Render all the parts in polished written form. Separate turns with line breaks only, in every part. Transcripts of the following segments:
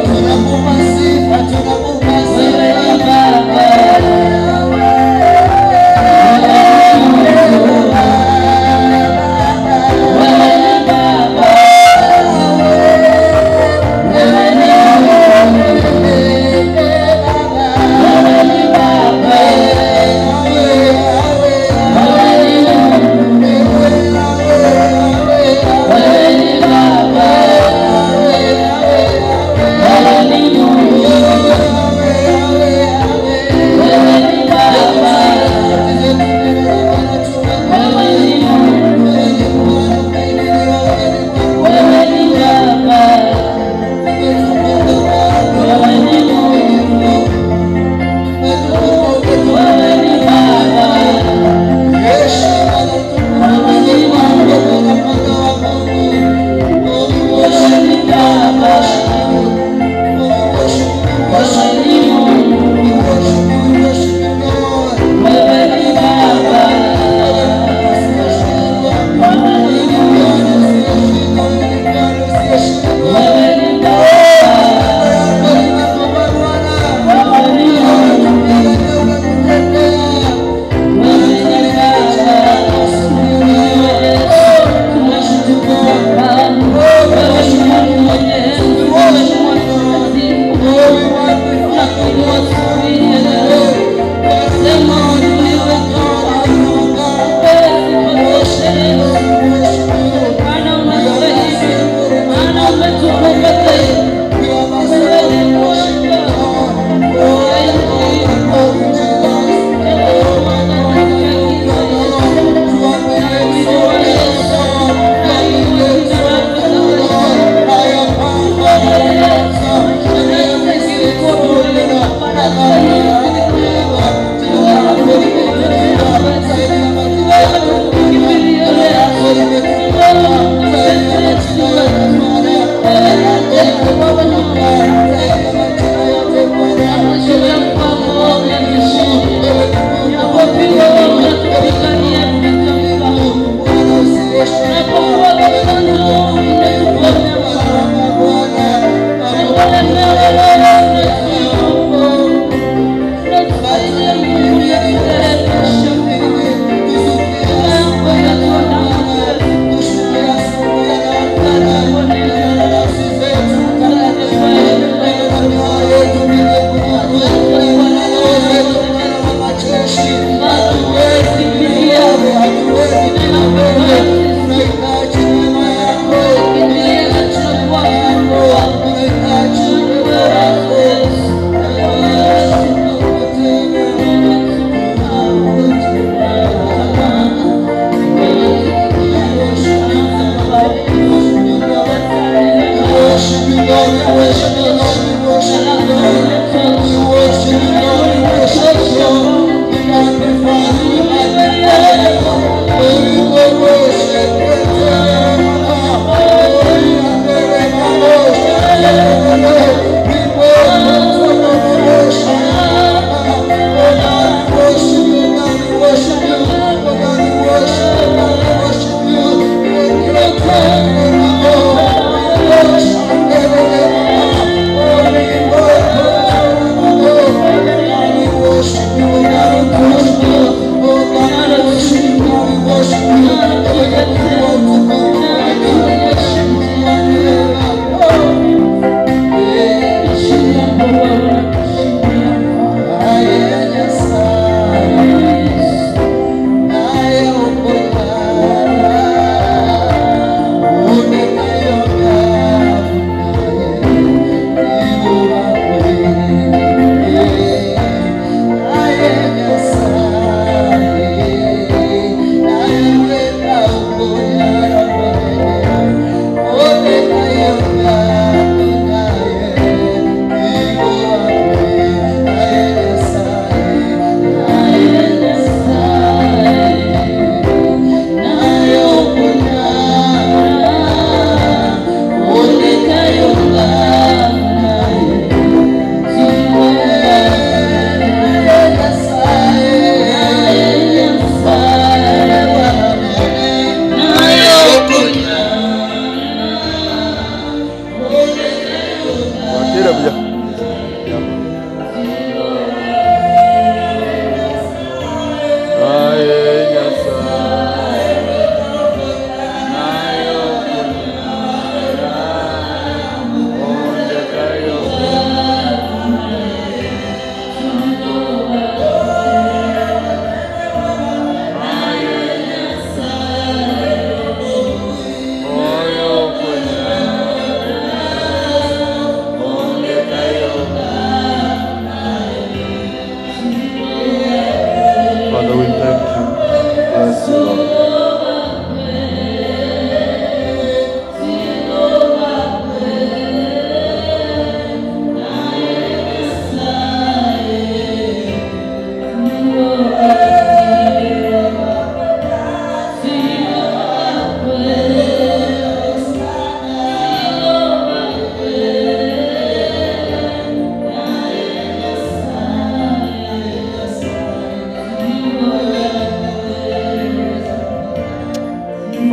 Tunakupa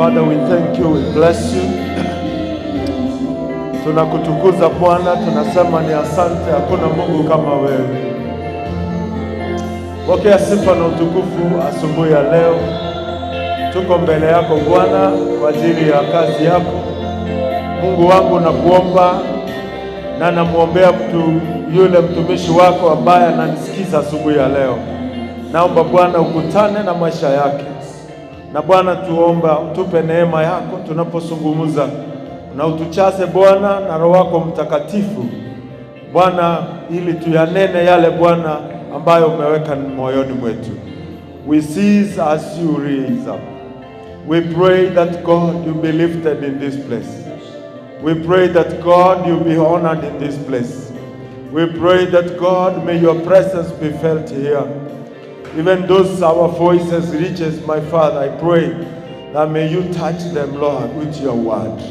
Father, we thank you, we bless you. Tunakutukuza Bwana, tunasema ni asante, hakuna Mungu kama wewe. Pokea sifa na utukufu asubuhi ya leo. Tuko mbele yako Bwana kwa ajili ya kazi yako. Mungu wangu, nakuomba na namuombea yule mtumishi wako ambaye ananisikiza asubuhi ya leo. Naomba Bwana ukutane na maisha yake. Na Bwana tuomba utupe neema yako tunapozungumza, na utuchaze Bwana na Roho wako Mtakatifu Bwana, ili tuyanene yale Bwana ambayo umeweka moyoni mwetu. We cease as you raise up. We pray that God you be lifted in this place. We pray that God you be honored in this place. We pray that God may your presence be felt here. Even those our voices reaches, my Father, I pray that may you touch them, Lord, with your word.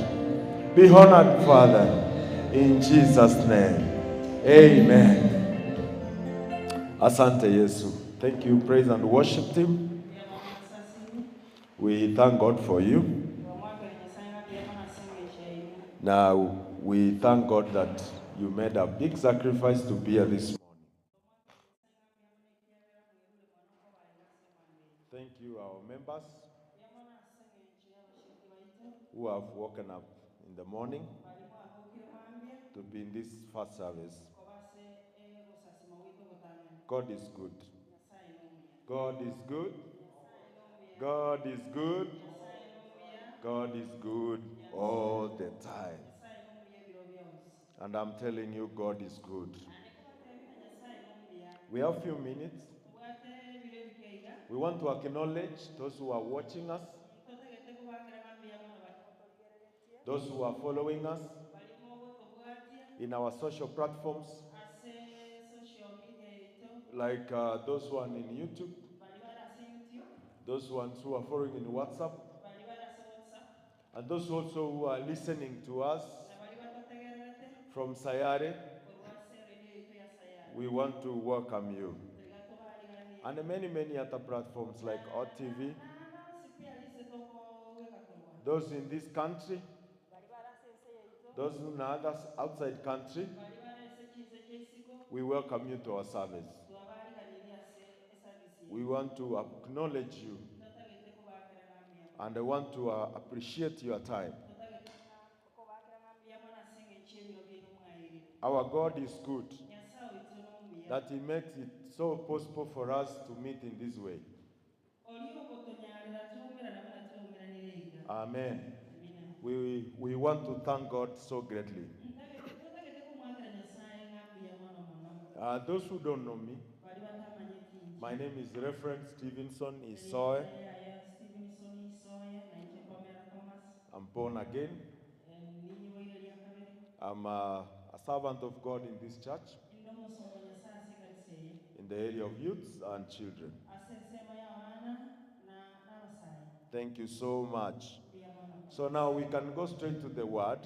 Be honored, Father, in Jesus' name. Amen. Asante Yesu. Thank you, praise and worship team. We thank God for you. Now, we thank God that you made a big sacrifice to be here this morning. Thank you, our members who have woken up in the morning to be in this first service. God is good. God is good. God is good. God is good all the time. And I'm telling you, God is good. We have a few minutes. We want to acknowledge those who are watching us, those who are following us in our social platforms, like those one in YouTube, those ones who are following in WhatsApp, and those also who are listening to us from Sayare. We want to welcome you. And many other platforms like OTV. Those in this country, those in others outside country, we welcome you to our service. We want to acknowledge you, and I want to appreciate your time. Our God is good, that He makes it so possible for us to meet in this way. Amen. We want to thank God so greatly. Those who don't know me, my name is Reverend Stevenson Isoe. I'm born again. I'm a servant of God in this church, in the area of youths and children. Thank you so much. So now we can go straight to the word.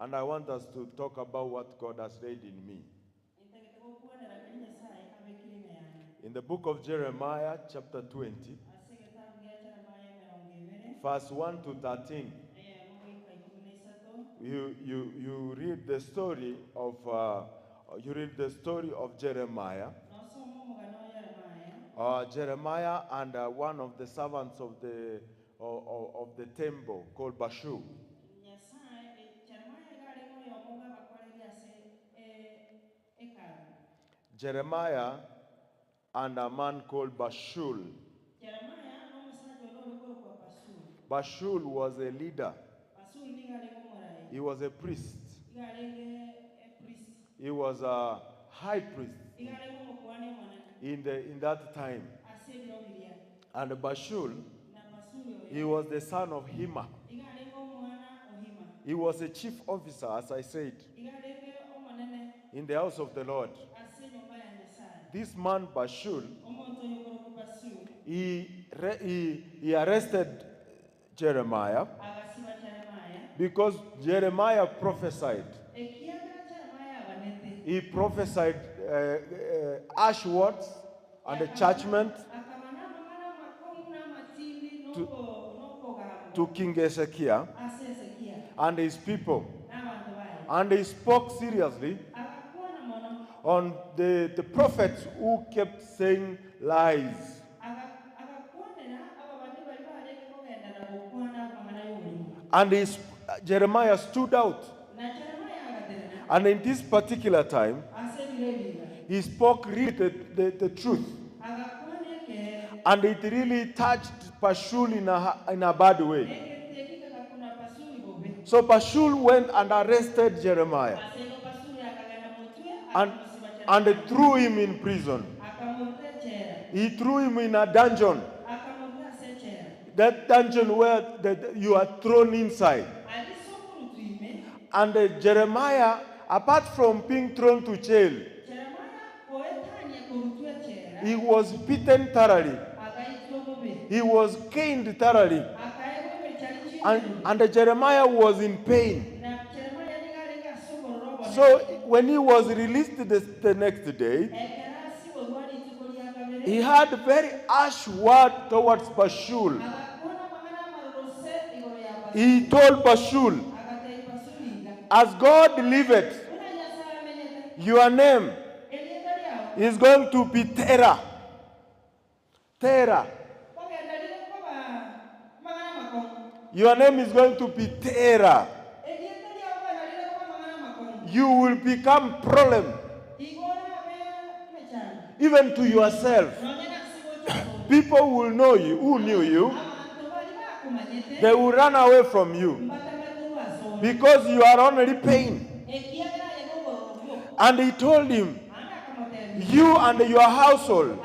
And I want us to talk about what God has laid in me. In the book of Jeremiah, chapter 20, verse 1 to 13, you read the story of Jeremiah. Jeremiah and one of the servants of the temple called Bashu. Jeremiah and a man called Bashul. Bashul was a leader. He was a priest. He was a high priest in that time. And Bashul, he was the son of Hima. He was a chief officer, as I said, in the house of the Lord. This man Bashul, he arrested Jeremiah because Jeremiah prophesied. He prophesied harsh words and a judgment to King Ezekiel and his people. And he spoke seriously on the prophets who kept saying lies. And Jeremiah stood out. And in this particular time, he spoke really the truth. And it really touched Pashul in a bad way. So Pashul went and arrested Jeremiah and threw him in prison. He threw him in a dungeon. That dungeon where you are thrown inside. And Jeremiah, apart from being thrown to jail, he was beaten thoroughly. He was caned thoroughly. And Jeremiah was in pain. So when he was released the next day, he had very harsh word towards Pashul. He told Pashul, as God liveth, your name is going to be Terah. Terah. Your name is going to be Terah. You will become problem even to yourself. People will know you, who knew you. They will run away from you because you are only pain. And he told him, you and your household,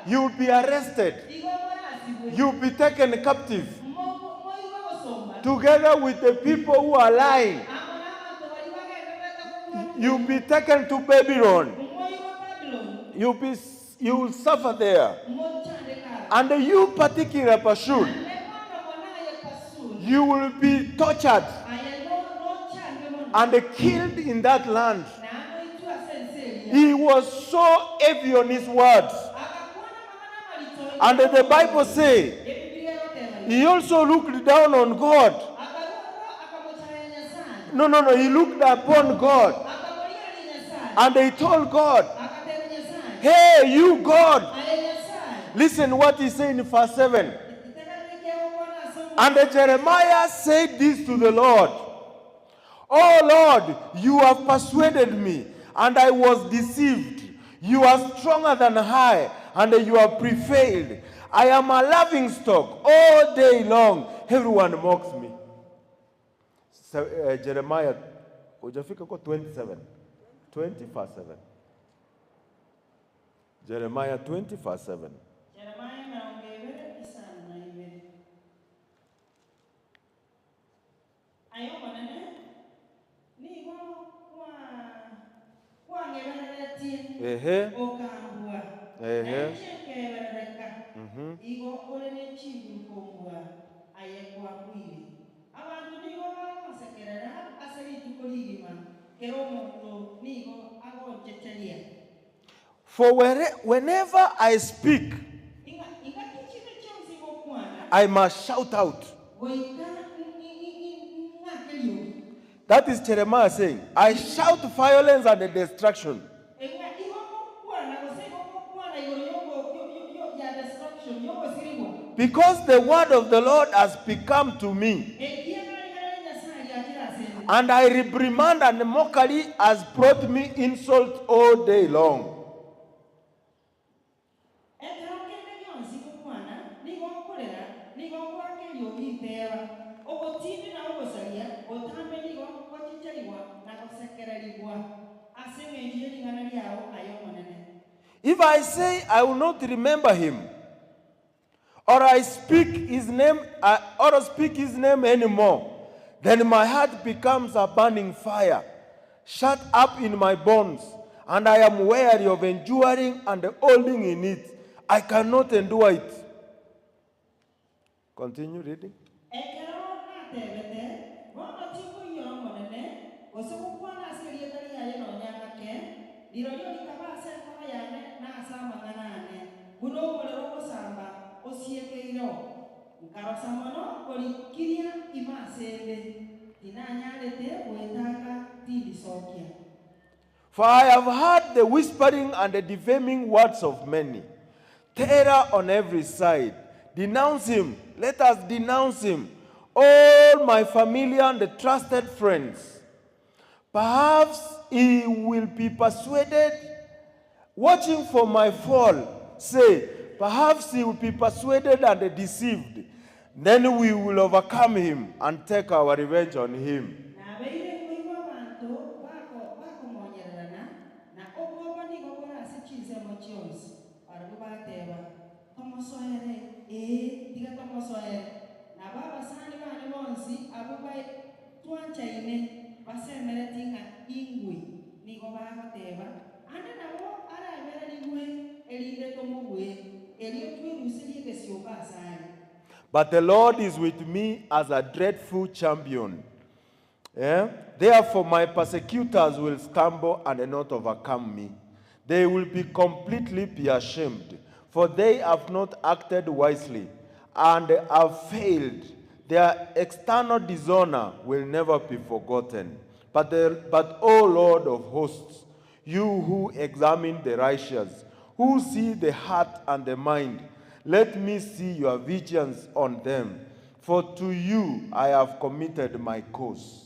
you will be arrested. You will be taken captive together with the people who are lying. You will be taken to Babylon. You will suffer there. And you particular Pashul, you will be tortured and killed in that land. He was so heavy on his words. And the Bible says, he also looked down on God. No, he looked upon God. And he told God, hey, you God. Listen what he said in verse 7. And Jeremiah said this to the Lord. Oh Lord, you have persuaded me, and I was deceived. You are stronger than I, and you have prevailed. I am a laughing stock all day long. Everyone mocks me. So, Jeremiah, ujafika kwa 27. 20 verse 7. Jeremiah 20 verse 7.
Abantu nigo bakonsekerera asali tukoligima kero muntu nigo agonchecheria.
For whenever I speak, I must shout out. That is Jeremiah saying, I shout violence and destruction. Because the word of the Lord has become to me. And I reprimand and mockery has brought me insult all day long. If I say I will not remember him, or I speak his name, or speak his name anymore, then my heart becomes a burning fire, shut up in my bones, and I am weary of enduring and holding in it. I cannot endure it. Continue reading.
Nkarosamono kolikiria imasende. Tinanyalete wetaka tilisokia.
For I have heard the whispering and the defaming words of many. Terror on every side. Denounce him. Let us denounce him. All my family and the trusted friends. Perhaps he will be persuaded, watching for my fall. Say, perhaps he will be persuaded and deceived. Then we will overcome him and take our revenge on him. But the Lord is with me as a dreadful champion. Therefore my persecutors will stumble and not overcome me. They will be completely ashamed, for they have not acted wisely and have failed. Their external dishonor will never be forgotten. But O Lord of hosts, you who examine the righteous, who see the heart and the mind, let me see your vigilance on them, for to you I have committed my cause.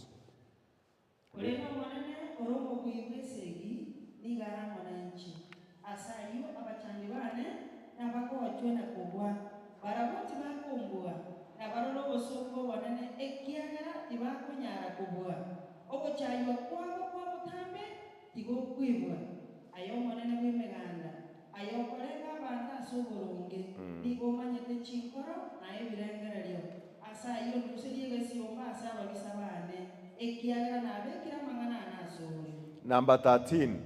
Number 13,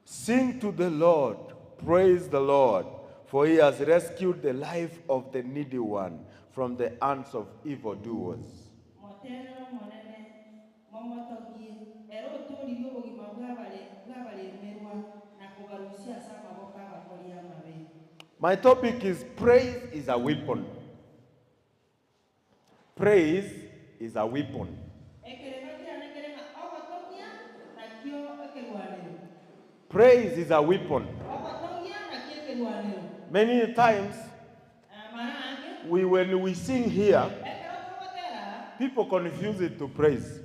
sing to the Lord, praise the Lord, for he has rescued the life of the needy one from the hands of evildoers. My topic is praise is a weapon. Praise is a weapon. Praise is a weapon. Many times, when we sing here, people confuse it to praise.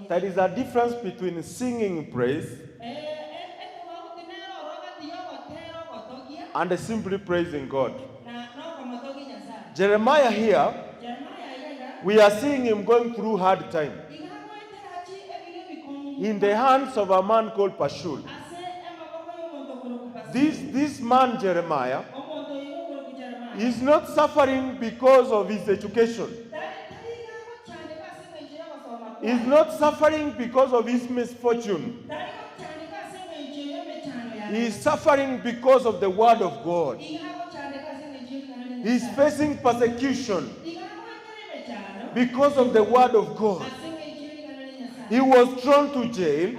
There is a difference between singing praise and simply praising God. Jeremiah here, we are seeing him going through hard time in the hands of a man called Pashul. This man, Jeremiah, is not suffering because of his education. He's not suffering because of his misfortune. He is suffering because of the word of God. He's facing persecution because of the word of God. He was thrown to jail.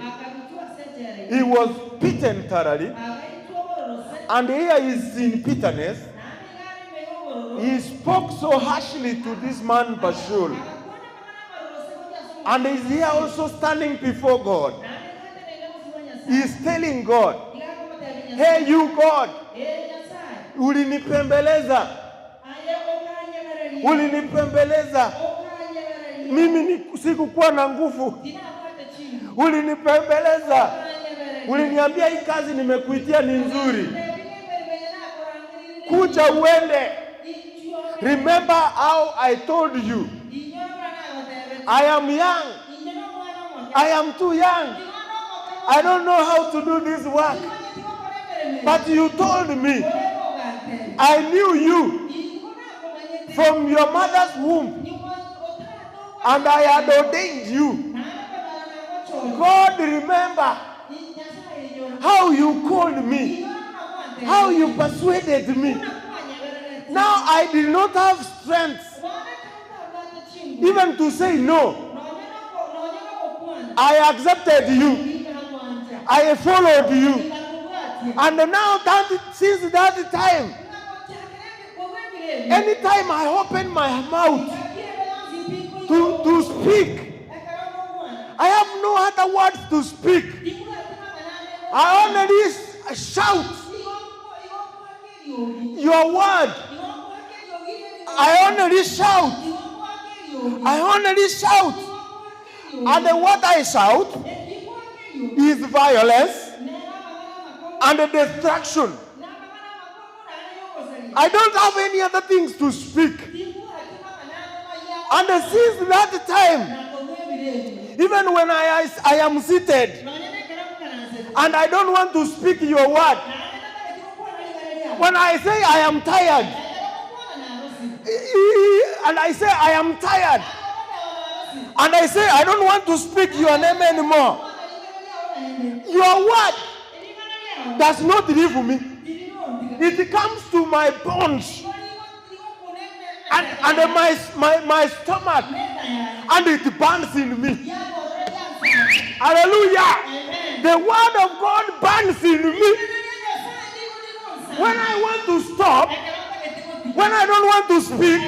He was beaten thoroughly. And here he is in bitterness. He spoke so harshly to this man Bashul. And he's here also standing before God. He's telling God, hey you God, ulinipembeleza. Ulinipembeleza. Mimi sikukuwa na nguvu. Ulinipembeleza. Uliniambia hii kazi nimekuitia ni nzuri. Kuja uende. Remember how I told you. I am young. I am too young. I don't know how to do this work. But you told me. I knew you from your mother's womb. And I had ordained you. God, remember how you called me. How you persuaded me. Now I did not have strength even to say no. I accepted you. I followed you. And now since that time, anytime I open my mouth to speak, I have no other words to speak. I only shout your word. I only shout. And what I shout is violence and destruction. I don't have any other things to speak. And since that time, even when I am seated and I don't want to speak your word, when I say I am tired, and I say I am tired, and I say I don't want to speak your name anymore, your word does not leave me. It comes to my bones and my stomach, and it burns in me. Hallelujah. The word of God burns in me. When I want to stop, when I don't want to speak,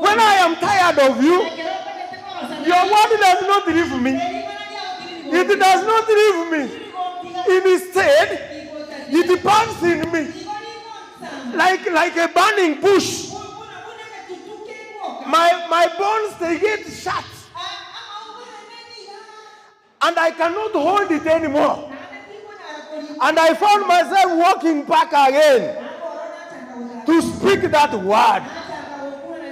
when I am tired of you, your word does not leave me. It does not leave me. Instead, it burns in me like a burning bush. My bones, they get shut. And I cannot hold it anymore. And I found myself walking back again to speak that word.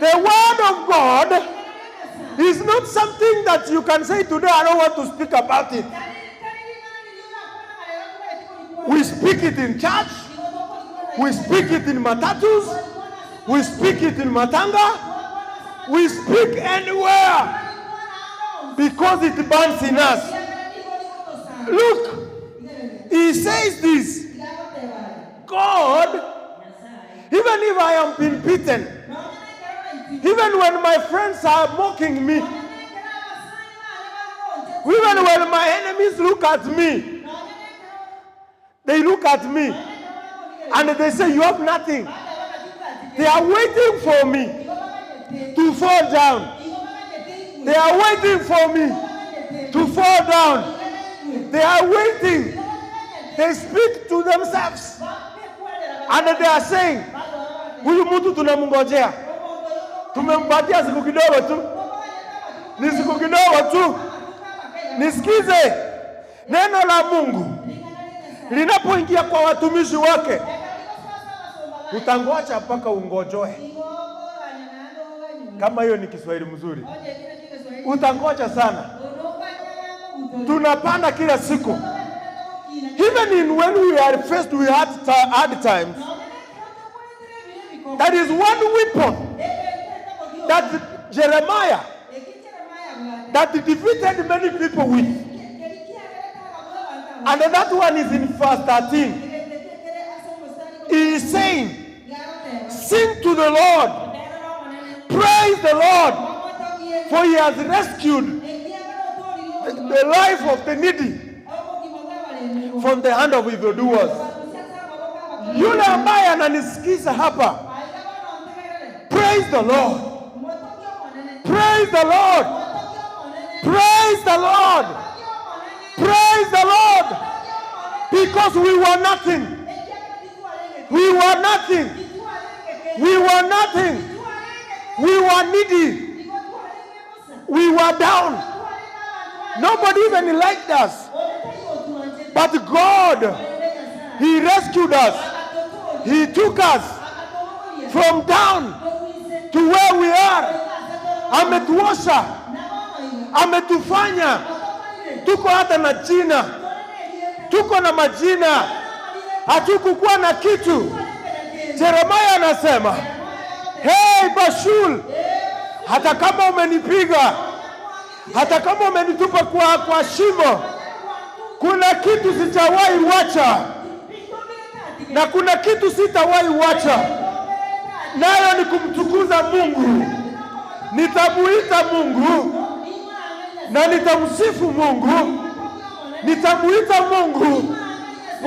The word of God is not something that you can say today, I don't want to speak about it. We speak it in church. We speak it in matatus. We speak it in matanga. We speak anywhere because it burns in us. Look, he says this. God, even if I am being beaten, even when my friends are mocking me, even when my enemies look at me, they look at me and they say, you have nothing. They are waiting for me to fall down. They are waiting for me to fall down. They are waiting. They speak to themselves. And they are saying, huyu mtu tunamngojea. Tumempatia siku kidogo tu. Ni siku kidogo tu. Nisikize. Neno la Mungu linapoingia kwa watumishi wake, utangoja mpaka ungojoe. Kama hiyo ni Kiswahili mzuri. Utangoja sana. Tunapanda kila siku. Even when we are faced with hard times, that is one weapon that Jeremiah, that defeated many people with. And that one is in verse 13. He is saying, sing to the Lord, praise the Lord, for he has rescued the life of the needy from the hand of evildoers. Yule ambaye ananisikiza hapa, praise the Lord, praise the Lord, praise the Lord, praise the Lord, because we were nothing. We were nothing. We were nothing. We were needy. We were down. Nobody even liked us. But God, he rescued us. He took us from down to where we are. Ametuosha. Ametufanya. Tuko hata na jina. Tuko na majina. Hatukukuwa na kitu. Jeremiah anasema, hey Bashul, hata kama umenipiga, hata kama umenitupa kwa shimo, kuna kitu sitawahi wacha, na kuna kitu sitawahi wacha, nayo ni kumtukuza Mungu. Nitamuita Mungu na nitamsifu Mungu. Nitamuita Mungu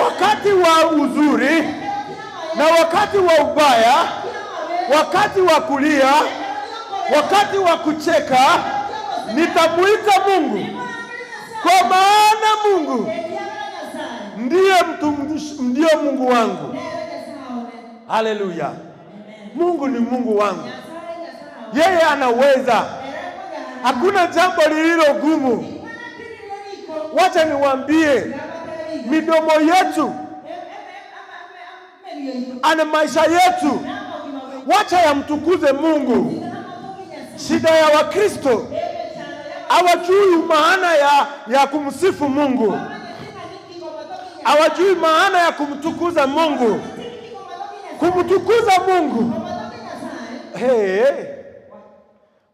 wakati wa uzuri na wakati wa ubaya, wakati wa kulia, wakati wa kucheka, nitamuita Mungu, kwa maana Mungu ndiye Mungu wangu. Haleluya! Mungu ni Mungu wangu, yeye anaweza. Hakuna jambo lililo gumu. Wacha niwaambie, midomo yetu ana maisha yetu, wacha yamtukuze Mungu. Shida ya Wakristo, hawajui maana ya kumsifu Mungu, hawajui maana ya kumtukuza Mungu. Kumtukuza Mungu,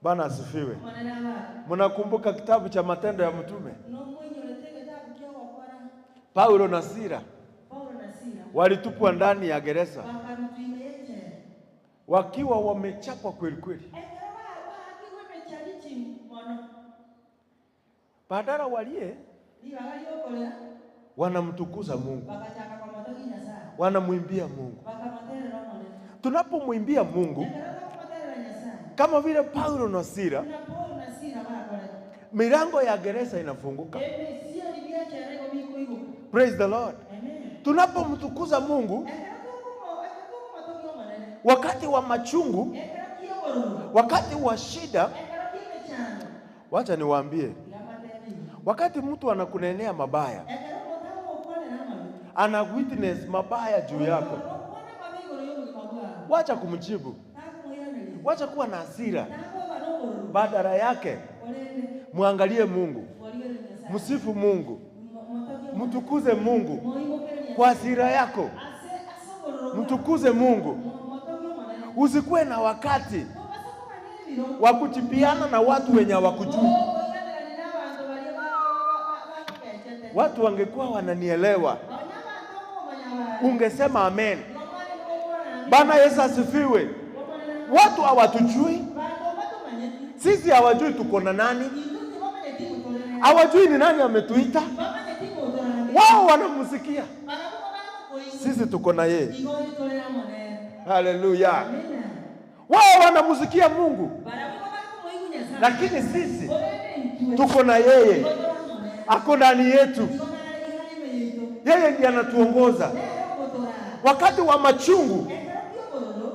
Bwana asifiwe. Mnakumbuka kitabu cha Matendo ya Mitume? Paulo na Sila walitupwa ndani ya gereza wakiwa wamechapwa kweli kweli. Badala walie, wanamtukuza Mungu, wanamwimbia Mungu. Tunapomwimbia Mungu kama vile Paulo na Sila, milango ya gereza inafunguka. Praise the Lord. Tunapomtukuza Mungu wakati wa machungu, wakati wa shida, wacha niwaambie, wakati mtu anakunenea mabaya, ana witness mabaya juu yako, wacha kumjibu, wacha kuwa na hasira. Badala yake muangalie Mungu, msifu Mungu, mtukuze Mungu kwa hasira yako, mtukuze Mungu. Usikuwe na wakati wa kuchipiana na watu wenye hawakujui. Watu wangekuwa wananielewa, ungesema amen. Bwana Yesu asifiwe. Watu hawatujui sisi, hawajui tuko na nani, hawajui ni nani ametuita. Wao wanamsikia, sisi tuko na yeye. Haleluya. Wao wanamsikia Mungu, lakini sisi tuko na yeye, ako ndani yetu. Yeye ndiye anatuongoza. Wakati wa machungu,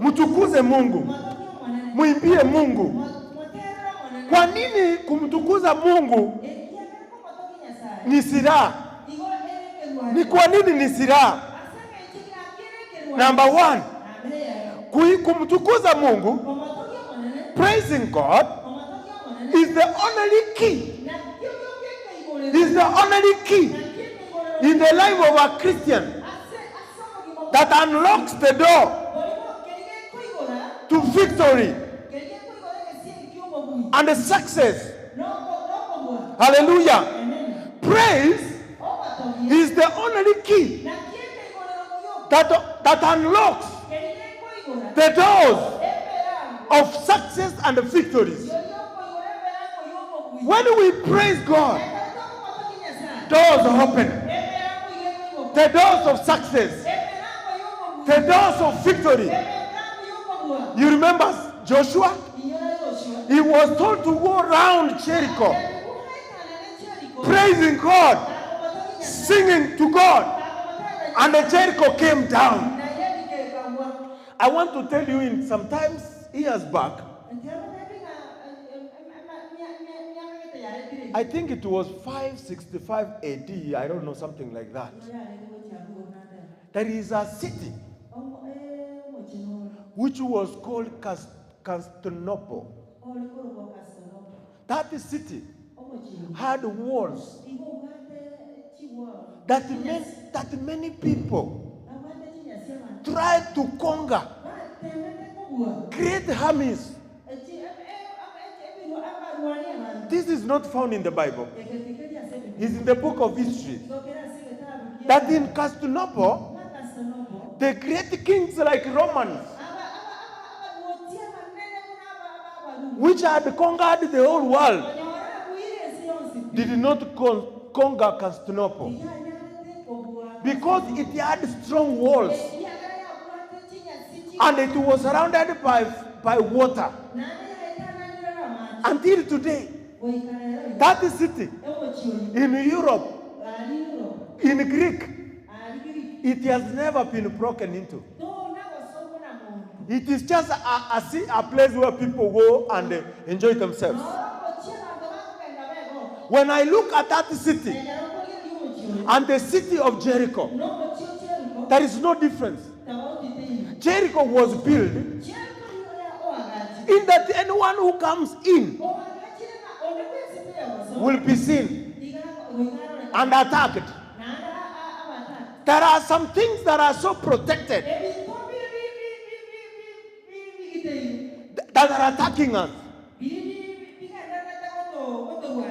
mtukuze Mungu, muimbie Mungu. Kwa nini kumtukuza Mungu ni silaha? Ni kwa nini ni silaha? Number one, kumtukuza Mungu, praising God, is the only key. Is the only key in the life of a Christian that unlocks the door to victory and success. Hallelujah. Praise is the only key that unlocks the doors of success and victories. When we praise God, doors open. The doors of success, the doors of victory. You remember Joshua? He was told to go around Jericho, praising God, singing to God, and the Jericho came down. I want to tell you, in sometimes years back, I think it was 565 AD, I don't know, something like that. There is a city which was called Constantinople. That city had walls that many people tried to conquer, great armies. This is not found in the Bible. It's in the book of history. That in Constantinople, the great kings like Romans, which had conquered the whole world, did not conquer Constantinople. because it had strong walls and it was surrounded by water. Until today, that city in Europe, in Greek, it has never been broken into. It is just a place where people go and enjoy themselves. When I look at that city and the city of Jericho, there is no difference. Jericho was built in that anyone who comes in will be seen and attacked. There are some things that are so protected that are attacking us,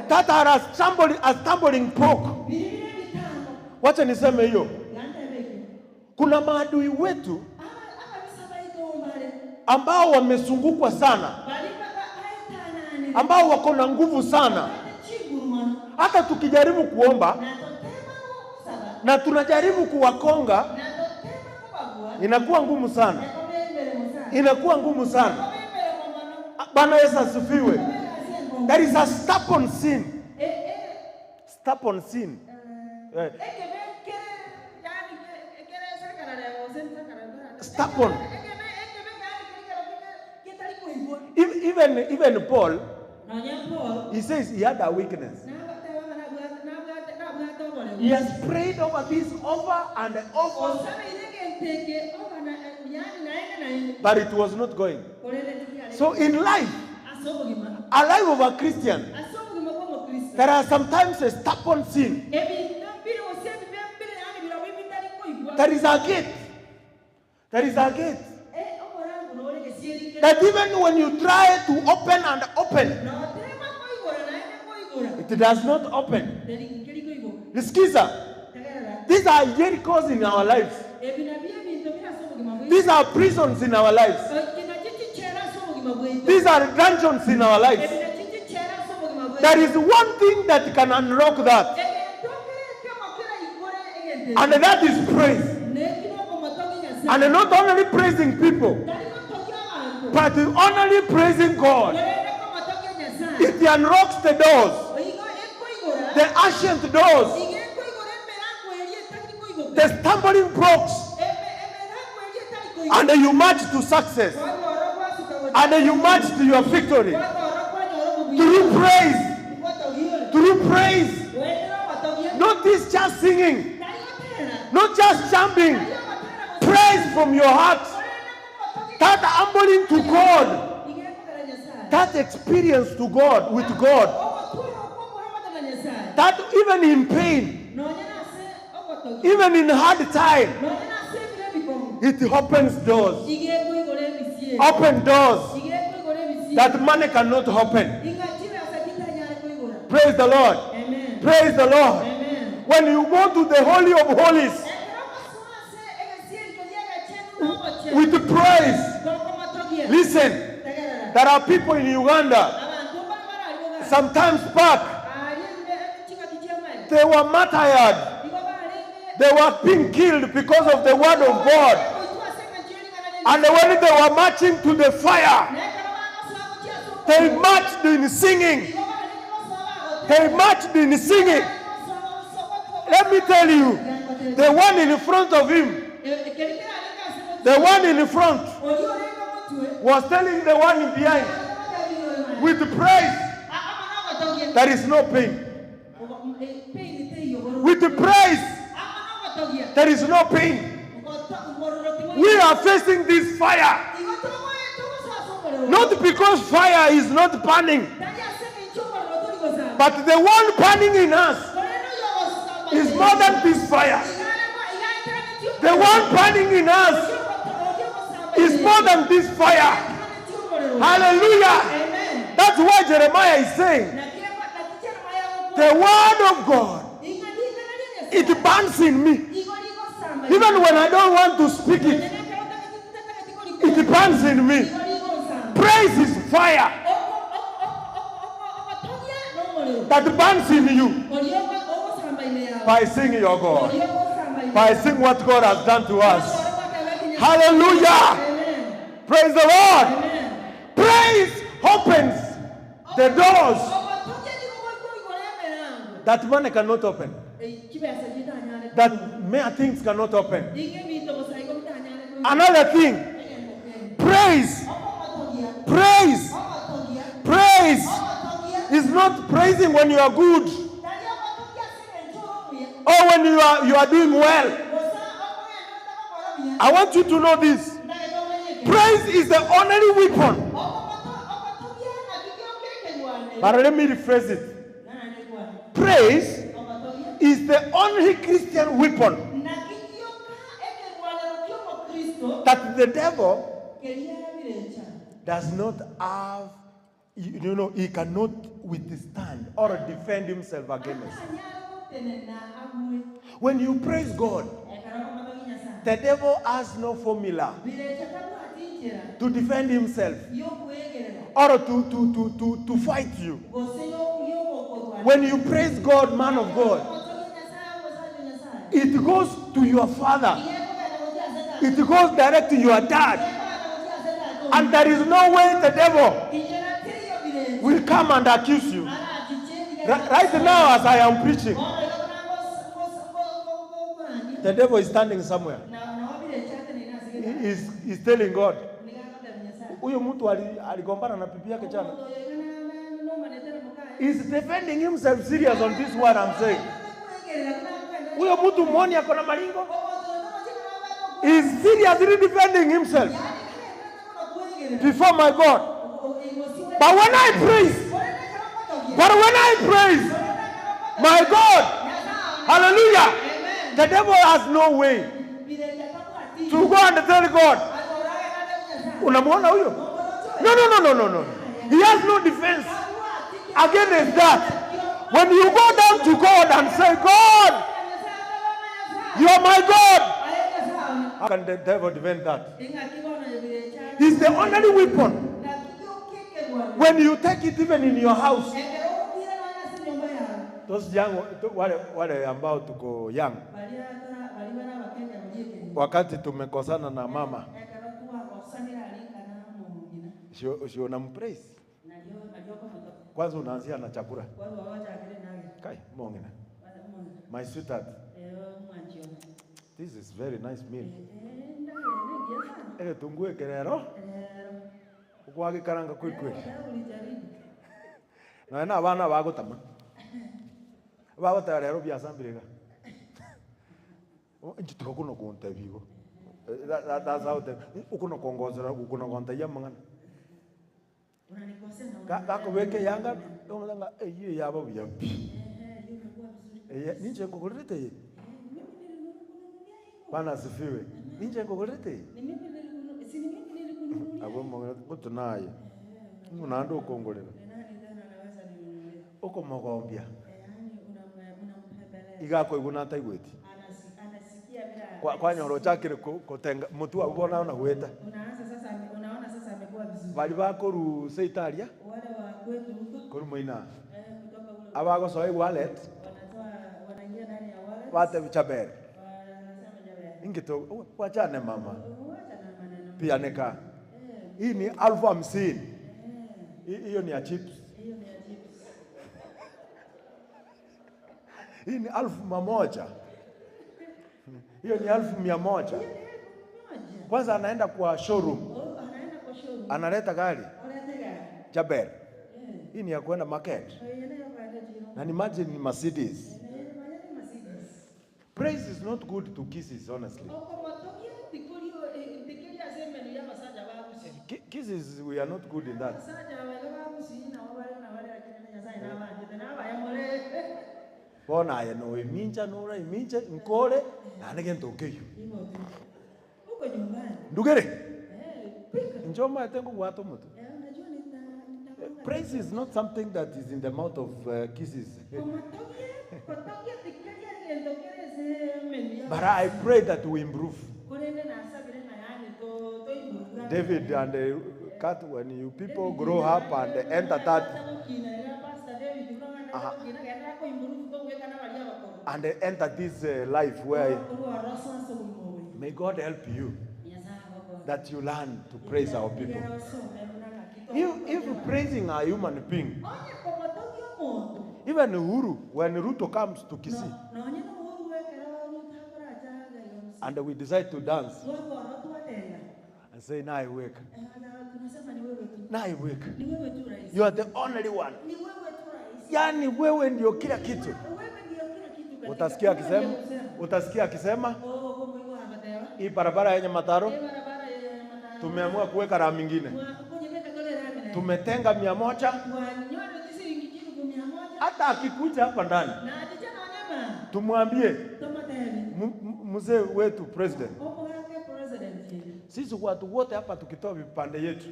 that are a stumbling block. Wacha niseme hiyo, kuna maadui wetu ambao wamezungukwa sana, ambao wako na nguvu sana. Hata tukijaribu kuomba na tunajaribu kuwakonga, inakuwa ngumu sana, inakuwa ngumu sana. Bwana Yesu asifiwe. There is a stubborn sin. Stubborn sin. Stubborn. Even Paul, he says he had a weakness. He has prayed over this over and over, but it was not going. So in life, a life of a Christian, there are sometimes a stubborn sin. There is a gate. There is a gate that even when you try to open and open, it does not open. Skiza, these are Jerichos in our lives. These are prisons in our lives. These are dungeons in our lives. There is one thing that can unlock that, and that is praise. And not only praising people, but only praising God. It unlocks the doors, the ancient doors, the stumbling blocks, and you march to success, and you march to your victory. Through praise, not this just singing, not just jumping. Praise from your heart, that humbling to God, that experience to God, with God, that even in pain, even in hard time, it opens doors, open doors that money cannot open. Praise the Lord. Amen. Praise the Lord. Amen. When you go to the Holy of Holies with praise, listen, there are people in Uganda, sometimes back, they were martyred, they were being killed because of the word of God. And when they were marching to the fire, they marched in singing. They marched in singing. Let me tell you, the one in front of him, the one in front was telling the one in behind, with praise, there is no pain. With praise, there is no pain. We are facing this fire, not because fire is not burning, but the one burning in us is more than this fire. The one burning in us is more than this fire. Hallelujah. Amen. That's why Jeremiah is saying, the word of God, it burns in me. Even when I don't want to speak it, it burns in me. Praise is fire that burns in you by singing your God. by seeing what God has done to us. Hallelujah. Praise the Lord. Praise opens the doors that money cannot open, that mere things cannot open. Another thing, praise is not praising when you are good or when you are doing well. I want you to know this. Praise is the only weapon. But let me rephrase it. Praise is the only Christian weapon that the devil does not have. He cannot withstand or defend himself against. When you praise God, the devil has no formula to defend himself or to fight you. When you praise God, man of God, it goes to your father. It goes direct to your dad. And there is no way the devil will come and accuse you. Right now, as I am preaching, the devil is standing somewhere. He's telling God, huyo mtu aligombana na bibi yake jana. He's defending himself serious on this word I'm saying. Huyo mtu mwoni ako na maringo. He's seriously defending himself before my God. But when I praise my God, hallelujah, the devil has no way to go and tell God, unamwona huyo? No. He has no defense against that. When you go down to God and say, God, you are my God, how can the devil defend that? He's the only weapon. When you take it even in your house, those young, what ambao tuko young, wakati tumekosana na mama, sio unampraise. Kwanza unaanzia na chakula. Kai, mongena. My sweetheart, this is very nice meal. Tungue kerero. Ukwagi karanga kweli. Na abana bagotama. Bagotara rero bya sambirega. Njituko kuno konta bigo. That's how the ukuno kongozera ukuno konta yamangana. Kako weke yanga nganga eye yaba buyampi. Ninje ngogorete. Bana sifiwe. Ninje ngogorete. Abo mongera kutunaye. Munando kongorera. Uko mogombia. Igako igunata igweti. Kwa nyoro chakire kutenga mutu abona na gweta. Unaona sasa amekuwa vizuri. Bali bakoru seitaria? Wale wa kwetu huko. Koru moina. Abago soe wallet. Wanaingia ndani ya wallet. Wate vichaber. Wanasema jaber. Ingito wachane mama. Pia neka. Hii ni 50. Hiyo ni ya chips. Hii ni 1,000. Hiyo ni 1,100. Kwanza anaenda kwa showroom. Analeta gari. Jaber. Hii ni ya kwenda market. Na imagine ni Mercedes. Praise is not good to kisses, honestly. Kisses, we are not good in that. Bona ya no imincha nora imincha nkole na negento keyo. Uko nyumbani. Ndugere. Njoma atengo watu mtu. Praise is not something that is in the mouth of kisses. But I pray that we improve. David and Kat, when you people grow up and enter that, and enter this life where may God help you that you learn to praise our people. If praising a human being, even Uhuru, when Ruto comes to Kisii and we decide to dance and say, now I wake. Now I wake. You are the only one. Yani wewe ndio kila kitu. Utasikia akisema hii barabara ya Nyamataro tumeamua kuweka raha mingine. Tumetenga 100. Hata akikuja hapa ndani tumwambie mzee wetu president, sisi watu wote hapa tukitoa vipande yetu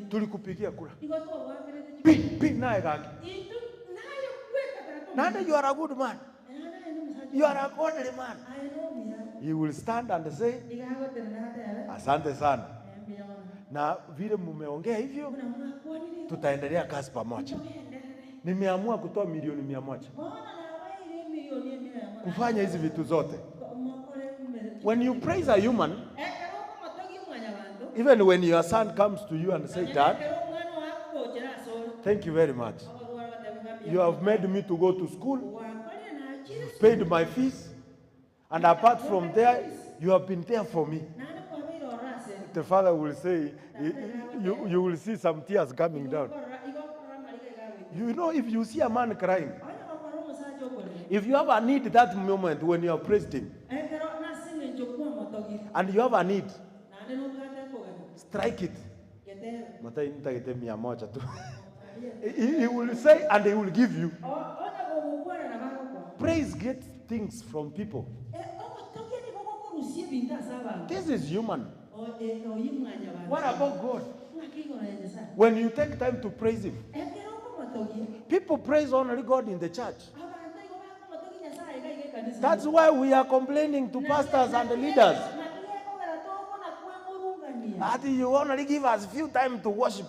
tulikupigia kura. Naye kaki. Nanda, you are a good man. You are a godly man. He will stand and say, asante sana. Na vile mumeongea hivyo, tutaendelea kazi pamoja. Nimeamua kutoa milioni 100 kufanya hizi vitu zote. When you praise a human, even when your son comes to you and say, Dad, thank you very much. You have made me to go to school. You've paid my fees. And apart from there, you have been there for me. The father will say, you will see some tears coming down. You know, if you see a man crying, if you have a need that moment when you have praised him, and you have a need, strike it. He will say and he will give you. Praise gets things from people. This is human. What about God? When you take time to praise him, people praise only God in the church. That's why we are complaining to pastors and the leaders. That you only give us few time to worship.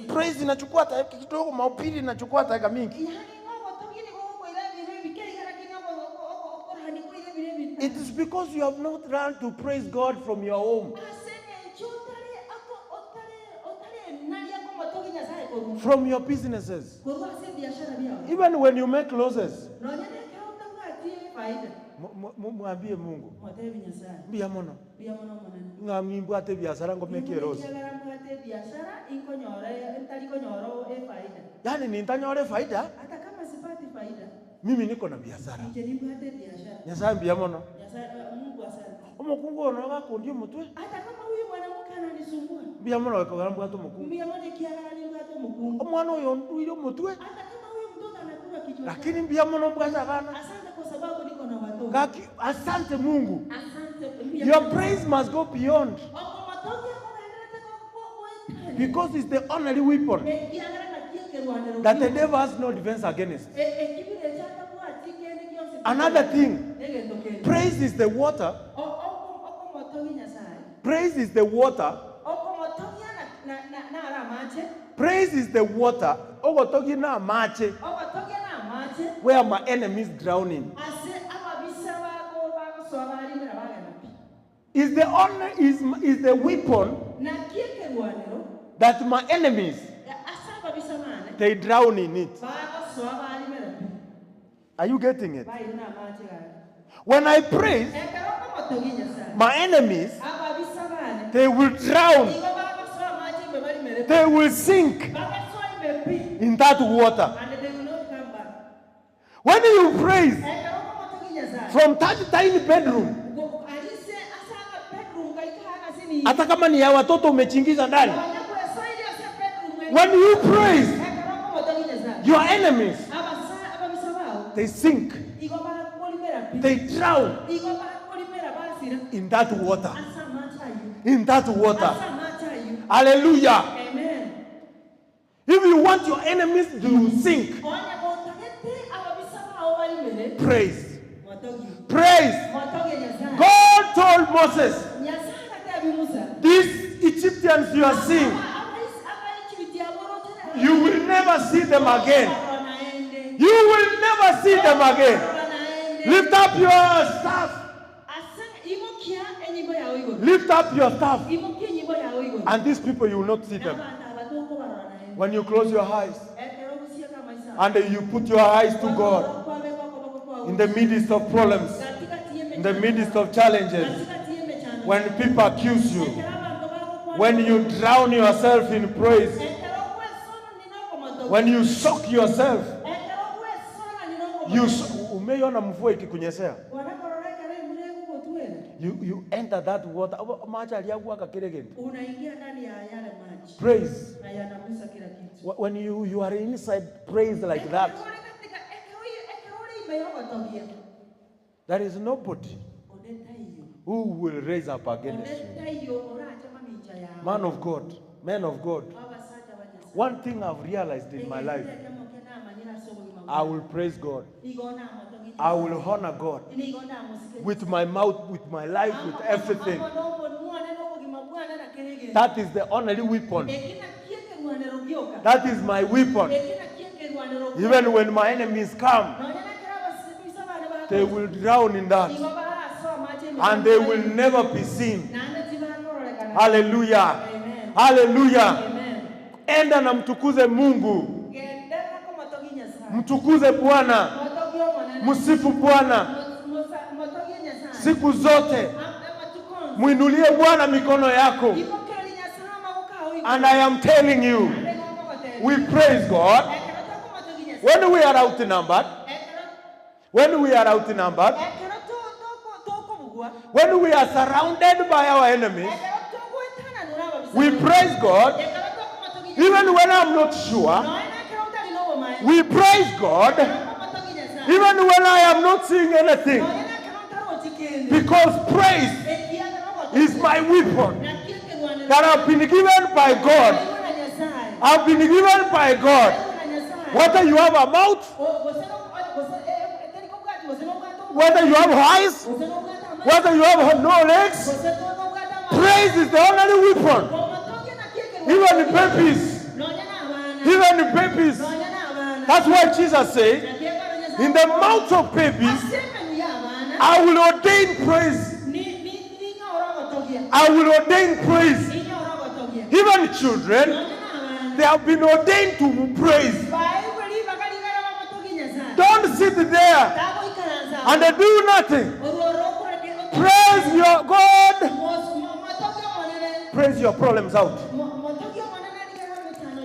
Praise inachukua dakika kidogo, mahubiri inachukua dakika mingi. It is because you have not learned to praise God from your home, from your businesses. Even when you make losses, mwambie Mungu, mbia mono ngamwimbuate biashara ngomeke loss. Yani nitanyore faida hata kama sipati faida, mimi niko na biashara. Nyasaye mbia mono. Mungu asante. Umukungu ono wako ndio mutwe. Hata kama huyu mwanamke ananisumbua, mbia mono wakagambu hata mukungu. Mbia mono kiagala hata mukungu. Omwana oyo ndio mutwe. Hata kama huyu mtoto anakula kichwa. Lakini mbia mono mbwaza bana. Asante kwa sababu niko na watoto. Kaki asante Mungu. Asante. Your praise must go beyond. Because it's the only weapon that the devil has no defense against. Another thing, praise is the water. Praise is the water. Praise is the water. Where my enemy is drowning. Is the honor is the weapon that my enemies they drown in it. Are you getting it? When I praise, my enemies they will drown. They will sink in that water. When you praise from that tiny bedroom, hata kama ni ya watoto umechingiza ndani, when you praise, your enemies they sink, they drown in that water. In that water. Hallelujah. Amen. If you want your enemies to sink, praise. Praise. God told Moses, these Egyptians you are seeing, never see them again. You will never see them again. Lift up your staff. Lift up your staff. And these people, you will not see them. When you close your eyes and you put your eyes to God in the midst of problems, in the midst of challenges, when people accuse you, when you drown yourself in praise, when you soak yourself, you enter that water. Praise. When you are inside praise like that, there is nobody who will raise up against you. Man of God, one thing I've realized in my life, I will praise God. I will honor God with my mouth, with my life, with everything. That is the only weapon. That is my weapon. Even when my enemies come, they will drown in that. And they will never be seen. Hallelujah. Hallelujah. Enda na mtukuze Mungu. Mtukuze Bwana. Msifu Bwana. Siku zote. Muinulie Bwana mikono yako. And I am telling you, we praise God. When we are outnumbered, when we are surrounded by our enemies, we praise God. Even when I'm not sure, we praise God. Even when I am not seeing anything, because praise is my weapon that I've been given by God. I've been given by God. Whether you have a mouth, whether you have eyes, whether you have no legs, praise is the only weapon. Even the babies. That's why Jesus said, in the mouth of babies, I will ordain praise. I will ordain praise. Even children, they have been ordained to praise. Don't sit there and they do nothing. Praise your God. Praise your problems out.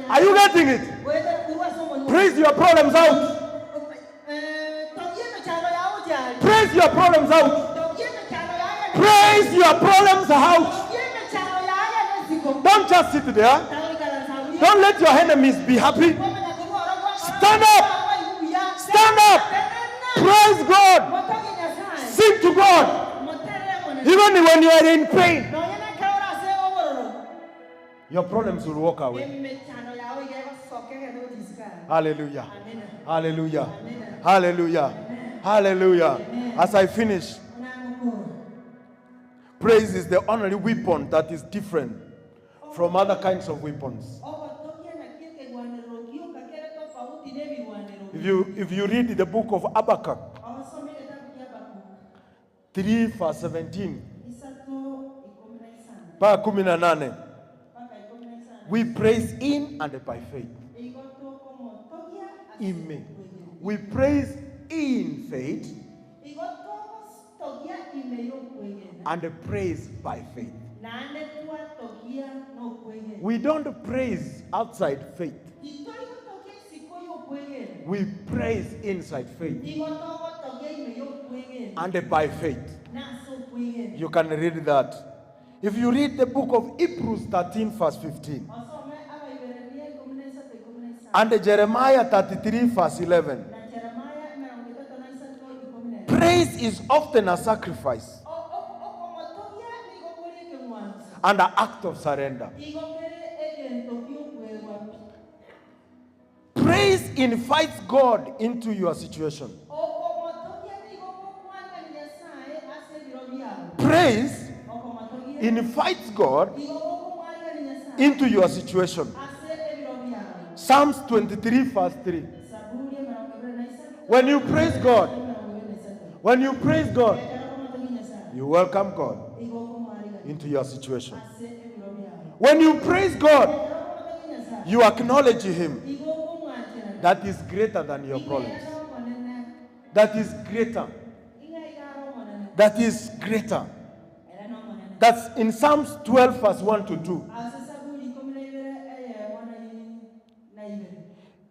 Are you getting it? Praise your problems out. Praise your problems out. Praise your problems out. Don't just sit there. Don't let your enemies be happy. Stand up. Stand up. Praise God. Sing to God. Even when you are in pain, your problems will walk away. Hallelujah. Hallelujah. Hallelujah. Hallelujah. As I finish, praise is the only weapon that is different from other kinds of weapons. If you read the book of Habakkuk 3 verse 17, we praise in and by faith. Amen. We praise in faith and praise by faith. We don't praise outside faith. We praise inside faith and by faith. You can read that. If you read the book of Hebrews 13 verse 15 and Jeremiah 33 verse 11, praise is often a sacrifice and an act of surrender. Praise invites God into your situation. Praise invites God into your situation. Psalms 23 verse 3. When you praise God, you welcome God into your situation. When you praise God, you acknowledge Him. That is greater than your problems. That is greater. That is greater. That's in Psalms 12 verse 1 to 2.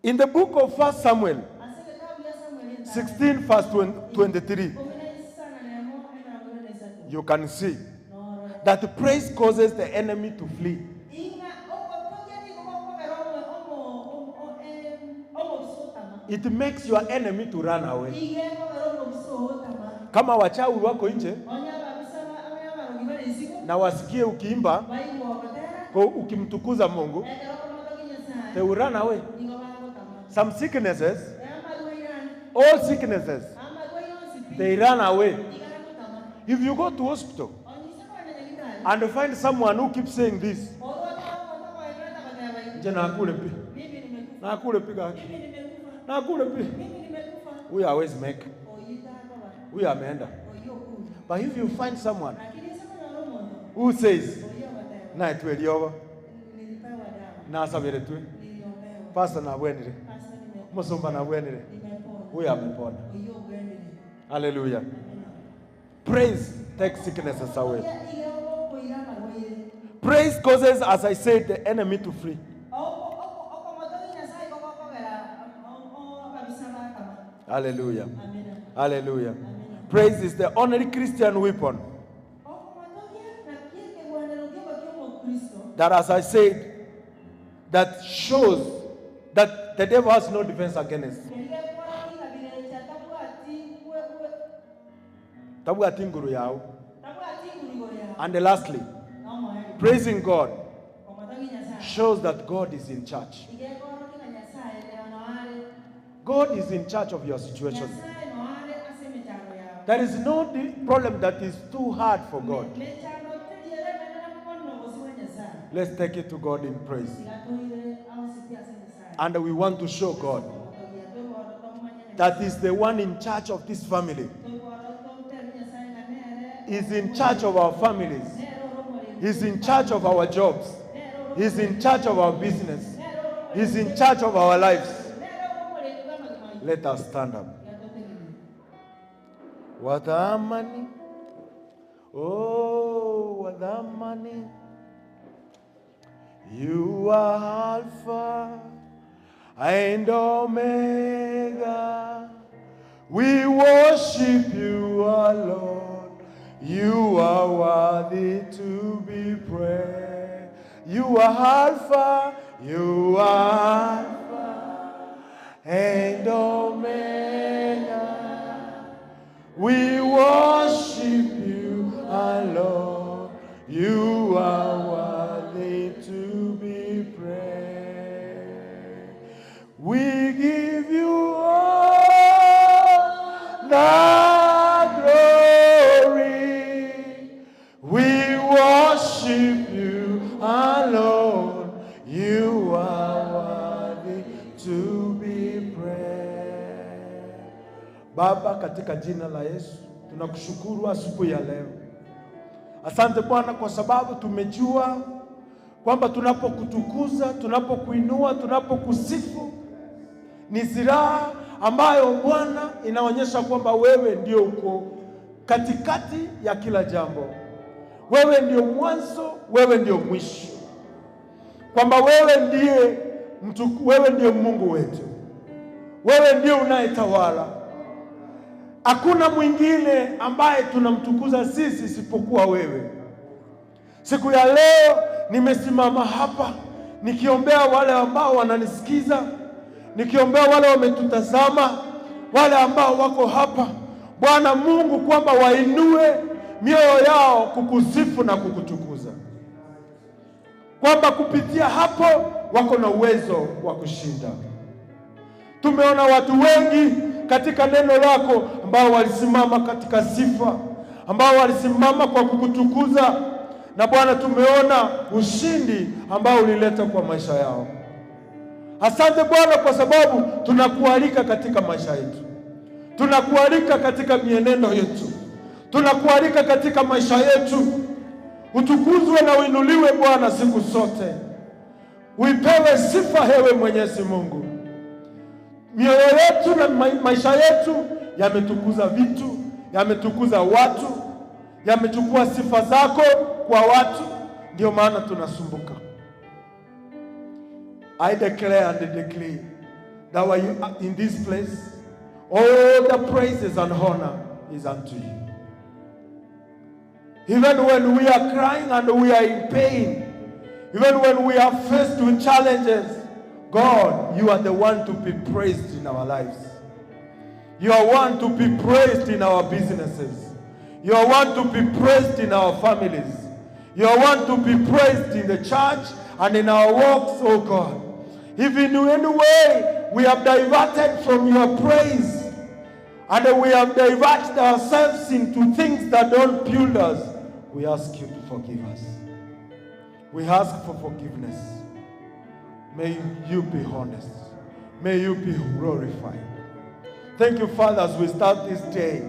In the book of 1 Samuel 16 verse 23, you can see that praise causes the enemy to flee. It makes your enemy to run away. Kama wachawi wako nje na wasikie ukiimba ukimtukuza Mungu, they will run away. Some sicknesses, all sicknesses, they run away. If you go to hospital and find someone who keeps saying this, we always make. We are menda. But if you find someone who says, na etweli over, na sabiretwe, pastor na wenire, musumba na wenire, we are mepona. Hallelujah. Praise takes sicknesses away. Praise causes, as I said, the enemy to flee. Hallelujah. Hallelujah. Praise is the only Christian weapon that, as I said, that shows that the devil has no defense against. And lastly, praising God shows that God is in charge. God is in charge of your situation. There is no problem that is too hard for God. Let's take it to God in praise. And we want to show God that is the one in charge of this family. He's in charge of our families. He's in charge of our jobs. He's in charge of our business. He's in charge of our lives. Let us stand up. Wadhamani, oh wadhamani, you are Alpha and Omega. We worship you, our Lord. You are worthy to be praised. You are Alpha, you are Alpha and Omega. We worship you, our Lord. You are worthy to be praised. We give you all the glory. We worship you, our Lord. You are worthy to be praised. Baba, katika jina la Yesu, tunakushukuru asubuhi ya leo. Asante Bwana kwa sababu tumejua kwamba tunapokutukuza, tunapokuinua, tunapokusifu ni silaha ambayo Bwana inaonyesha kwamba wewe ndio uko katikati ya kila jambo. Wewe ndio mwanzo, wewe ndio mwisho. Kwamba wewe ndiye Mungu wetu. Wewe ndio unayetawala. Hakuna mwingine ambaye tunamtukuza sisi isipokuwa wewe. Siku ya leo nimesimama hapa nikiombea wale ambao wananisikiza, nikiombea wale wametutazama, wale ambao wako hapa. Bwana Mungu, kwamba wainue mioyo yao kukusifu na kukutukuza. Kwamba kupitia hapo wako na uwezo wa kushinda. Tumeona watu wengi katika neno lako ambao walisimama katika sifa, ambao walisimama kwa kukutukuza, na Bwana tumeona ushindi ambao ulileta kwa maisha yao. Asante Bwana kwa sababu tunakualika katika maisha yetu. Tunakualika katika mienendo yetu. Tunakualika katika maisha yetu. Utukuzwe na uinuliwe Bwana siku zote. Uipewe sifa hewe Mwenyezi Mungu. Mioyo yetu na maisha yetu yametukuza vitu, yametukuza watu, yamechukua sifa zako kwa watu, ndio maana tunasumbuka. I declare and decree that while you are in this place, all the praises and honor is unto you. Even when we are crying and we are in pain, even when we are faced with challenges, God, you are the one to be praised in our lives. You are one to be praised in our businesses. You are one to be praised in our families. You are one to be praised in the church and in our walks, oh God. If in any way we have diverted from your praise and we have diverted ourselves into things that don't build us, we ask you to forgive us. We ask for forgiveness. May you be honest. May you be glorified. Thank you, Father, as we start this day.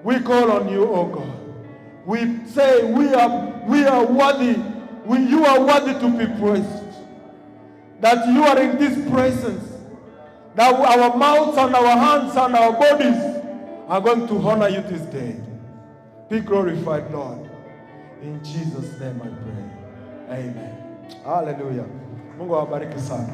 We call on you, oh God. We say we are worthy. You are worthy to be praised. That you are in this presence. That our mouths and our hands and our bodies are going to honor you this day. Be glorified, Lord. In Jesus' name I pray. Amen. Hallelujah. Mungu awabariki sana.